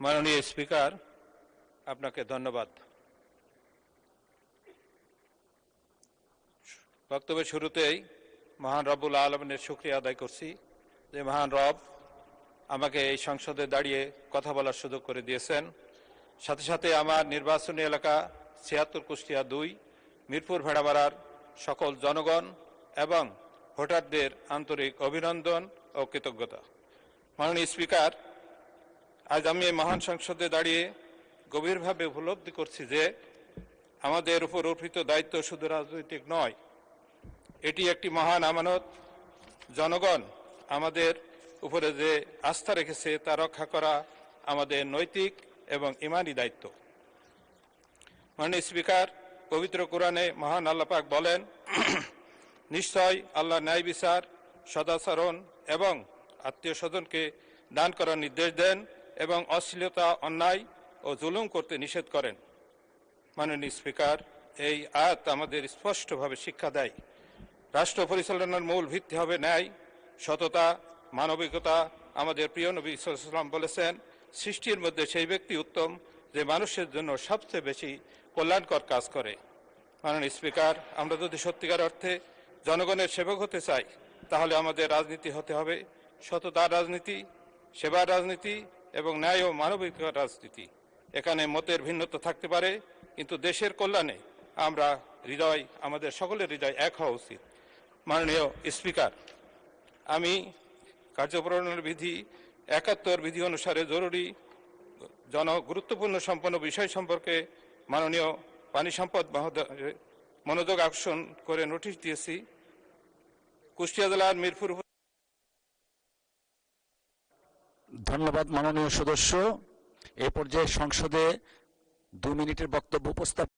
মাননীয় স্পিকার, আপনাকে ধন্যবাদ। বক্তব্যের শুরুতেই মহান রব্বুল আলমিনের শুকরিয়া আদায় করছি যে মহান রব আমাকে এই সংসদে দাঁড়িয়ে কথা বলার সুযোগ করে দিয়েছেন। সাথে সাথে আমার নির্বাচনী এলাকা ৭৬ কুষ্টিয়া ২ মিরপুর ভেড়ামারার সকল জনগণ এবং ভোটারদের আন্তরিক অভিনন্দন ও কৃতজ্ঞতা। মাননীয় স্পিকার, আজ আমি এই মহান সংসদে দাঁড়িয়ে গভীরভাবে উপলব্ধি করছি যে আমাদের উপর অর্পিত দায়িত্ব শুধু রাজনৈতিক নয়, এটি একটি মহান আমানত। জনগণ আমাদের উপরে যে আস্থা রেখেছে তা রক্ষা করা আমাদের নৈতিক এবং ঈমানি দায়িত্ব। মাননীয় স্পিকার, পবিত্র কোরআনে মহান আল্লাহ পাক বলেন, নিশ্চয় আল্লাহ ন্যায় বিচার, সদাচরণ এবং আত্মীয় স্বজনকে দান করার নির্দেশ দেন এবং অশ্লীলতা, অন্যায় ও জুলুম করতে নিষেধ করেন। মাননীয় স্পিকার, এই আয়াত আমাদের স্পষ্টভাবে শিক্ষা দেয় রাষ্ট্র পরিচালনার মূল ভিত্তি হবে ন্যায়, সততা, মানবিকতা। আমাদের প্রিয় নবী সাল্লাল্লাহু আলাইহি ওয়াসাল্লাম বলেছেন, সৃষ্টির মধ্যে সেই ব্যক্তি উত্তম যে মানুষের জন্য সবচেয়ে বেশি কল্যাণকর কাজ করে। মাননীয় স্পিকার, আমরা যদি সত্যিকার অর্থে জনগণের সেবক হতে চাই তাহলে আমাদের রাজনীতি হতে হবে সততার রাজনীতি, সেবার রাজনীতি এবং ন্যায় ও মানবিকতার রাজনীতি। এখানে মতের ভিন্নতা থাকতে পারে, কিন্তু দেশের কল্যাণে আমাদের সকলের হৃদয় এক হওয়া উচিত। মাননীয় স্পিকার, আমি কার্যপ্রণালী বিধি ৭১ বিধি অনুসারে জরুরি গুরুত্বপূর্ণ সম্পন্ন বিষয় সম্পর্কে মাননীয় পানি সম্পদ মহোদয়ের মনোযোগ আকর্ষণ করে নোটিশ দিয়েছি। কুষ্টিয়া জেলার মিরপুর। ধন্যবাদ মাননীয় সদস্য। এ পর্যায়ে সংসদে ২ মিনিটের বক্তব্য উপস্থাপন